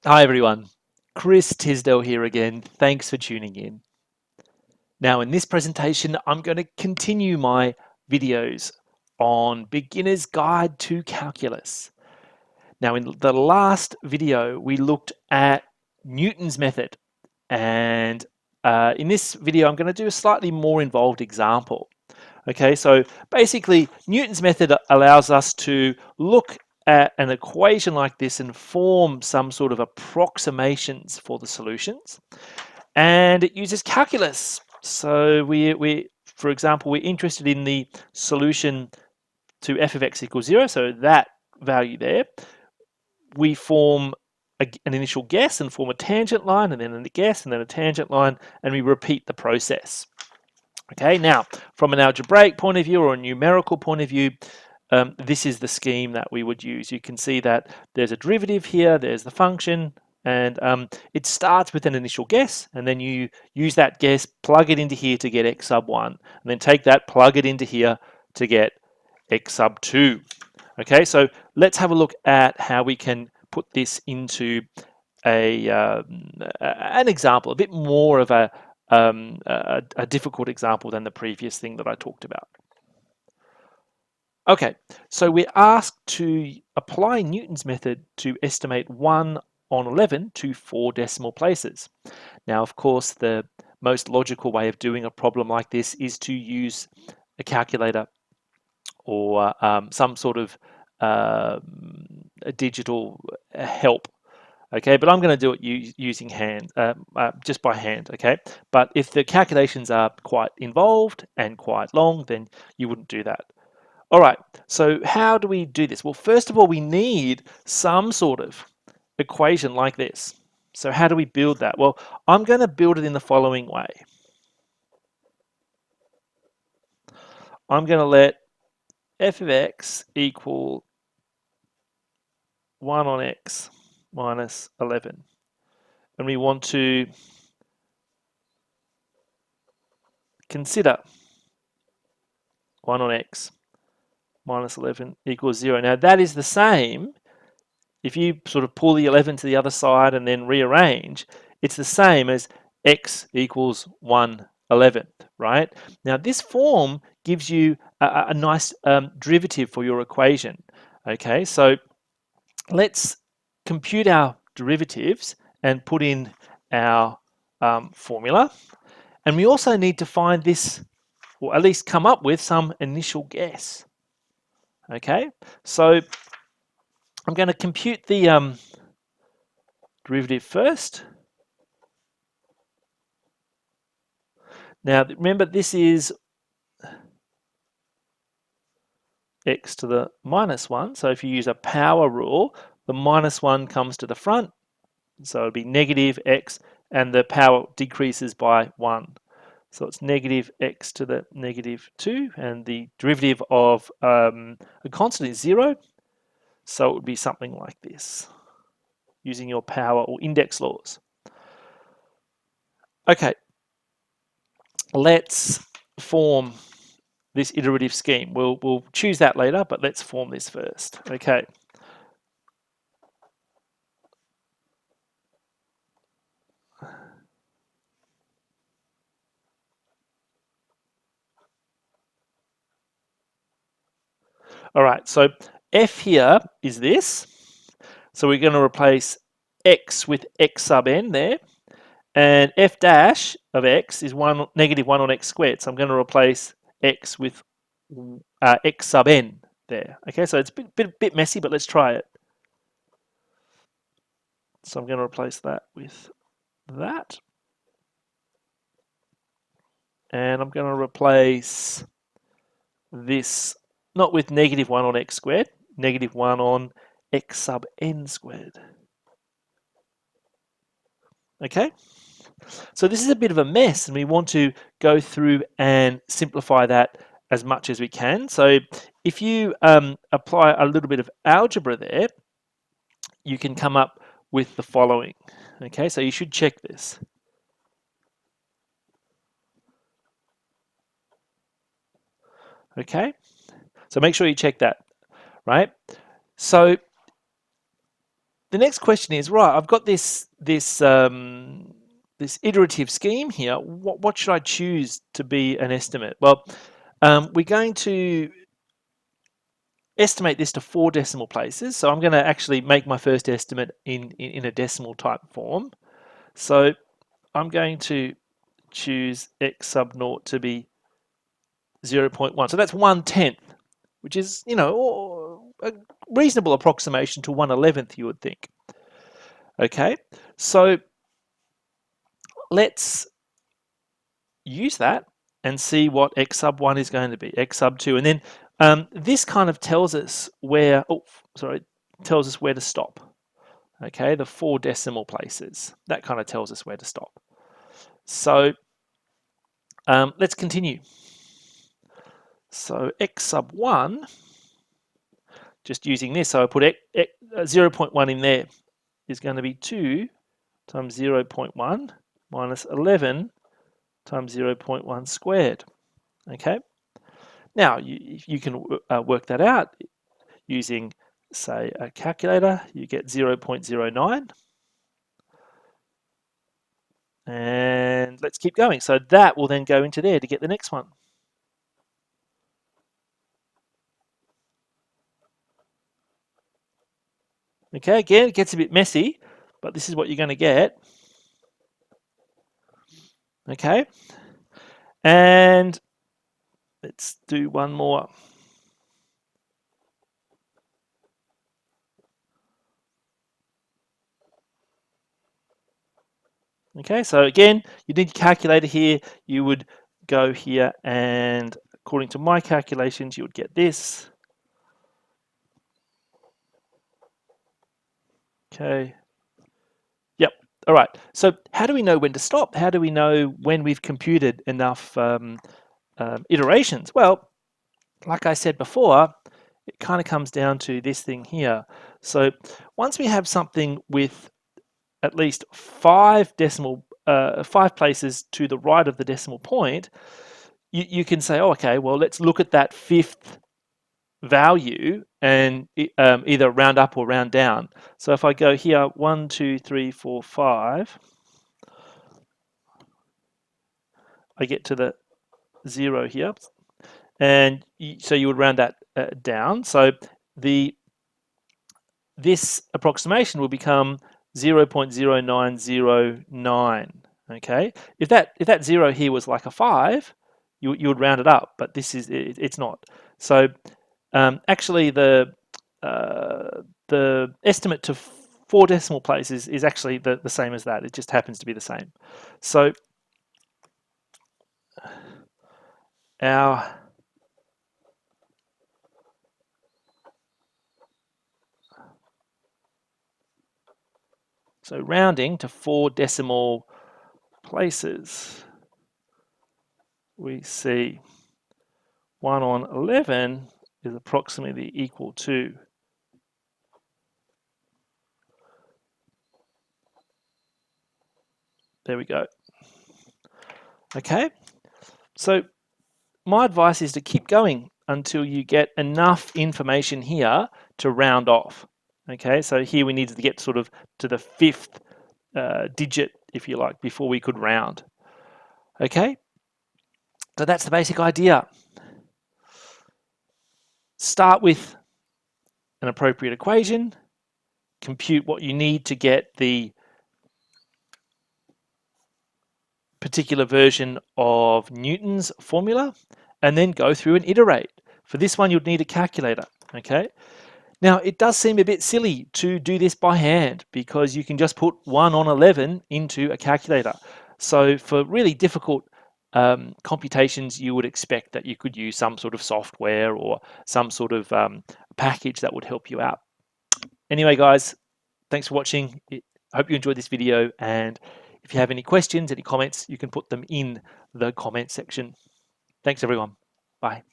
Hi everyone, Chris Tisdell here again. Thanks for tuning in. Now in this presentation, I'm going to continue my videos on Beginner's Guide to Calculus. Now in the last video, we looked at Newton's method, and in this video, I'm going to do a slightly more involved example. Okay, so basically Newton's method allows us to look at an equation like this and form some sort of approximations for the solutions. And it uses calculus. So for example, we're interested in the solution to f of x equals 0, so that value there. We form an initial guess and form a tangent line, and then a guess, and then a tangent line, and we repeat the process. Okay, now from an algebraic point of view or a numerical point of view, this is the scheme that we would use. You can see that there's a derivative here, there's the function, and it starts with an initial guess, and then you use that guess, plug it into here to get x sub 1, and then take that, plug it into here to get x sub 2. Okay, so let's have a look at how we can put this into an example, a bit more of a difficult example than the previous thing that I talked about. Okay, so we're asked to apply Newton's method to estimate 1 on 11 to 4 decimal places. Now, of course, the most logical way of doing a problem like this is to use a calculator or some sort of a digital help. Okay, but I'm going to do it using hand, just by hand, okay? But if the calculations are quite involved and quite long, then you wouldn't do that. All right, so how do we do this? Well, first of all, we need some sort of equation like this. So how do we build that? Well, I'm going to build it in the following way. I'm going to let f of x equal 1 on x minus 11. And we want to consider 1 on x minus 11 equals 0. Now that is the same, if you sort of pull the 11 to the other side and then rearrange, it's the same as x equals 1/11th, right? Now this form gives you a nice derivative for your equation. Okay, so let's compute our derivatives and put in our formula. And we also need to find this, or at least come up with some initial guess. Okay, so I'm going to compute the derivative first. Now remember, this is x to the minus 1, so if you use a power rule, the minus 1 comes to the front, so it'll be negative x, and the power decreases by 1. So it's negative x to the negative 2, and the derivative of a constant is 0, so it would be something like this, using your power or index laws. Okay, let's form this iterative scheme. We'll choose that later, but let's form this first. Okay. All right, so f here is this. So we're going to replace x with x sub n there. And f dash of x is negative 1 on x squared. So I'm going to replace x with x sub n there. Okay, so it's a bit messy, but let's try it. So I'm going to replace that with that. And I'm going to replace this not with negative 1 on x squared, negative 1 on x sub n squared. Okay, so this is a bit of a mess, and we want to go through and simplify that as much as we can. So if you apply a little bit of algebra there, you can come up with the following. Okay, so you should check this. Okay, so make sure you check that, right? So the next question is, right, I've got this iterative scheme here. What should I choose to be an estimate? Well, we're going to estimate this to 4 decimal places. So I'm going to actually make my first estimate in a decimal type form. So I'm going to choose x sub naught to be 0.1. So that's 1/10, which is, a reasonable approximation to 1/11th, you would think. Okay, so let's use that and see what x sub 1 is going to be, x sub 2. And then this kind of tells us where, tells us where to stop. Okay, the 4 decimal places. That kind of tells us where to stop. So let's continue. So x sub 1, just using this, so I put 0.1 in there, is going to be 2 times 0.1 minus 11 times 0.1 squared. Okay, now you can work that out using, say, a calculator. You get 0.09. And let's keep going. So that will then go into there to get the next one. Okay, again, it gets a bit messy, but this is what you're going to get. Okay, and let's do one more. Okay, so again, you need your calculator here. You would go here, and according to my calculations, you would get this. Okay. Yep. All right. So how do we know when to stop? How do we know when we've computed enough iterations? Well, like I said before, it kind of comes down to this thing here. So once we have something with at least 5 places to the right of the decimal point, you can say, oh, okay, well, let's look at that 5th value and either round up or round down. So if I go here, 1, 2, 3, 4, 5, I get to the 0 here, and so you would round that down. So this approximation will become 0.0909. Okay, if that 0 here was like a 5, you would round it up, but it's not. So actually the estimate to 4 decimal places is actually the same as that. It just happens to be the same. So so rounding to 4 decimal places, we see 1 on 11 is approximately equal to there we go. Okay, so my advice is to keep going until you get enough information here to round off. Okay, so here we needed to get sort of to the 5th digit, if you like, before we could round. Okay, so that's the basic idea. Start with an appropriate equation, compute what you need to get the particular version of Newton's formula, and then go through and iterate. For this one, you'd need a calculator, okay? Now, it does seem a bit silly to do this by hand because you can just put 1 on 11 into a calculator. So for really difficult computations, you would expect that you could use some sort of software or some sort of package that would help you out. Anyway, guys, thanks for watching. I hope you enjoyed this video, and if you have any questions, any comments, you can put them in the comment section. Thanks, everyone. Bye.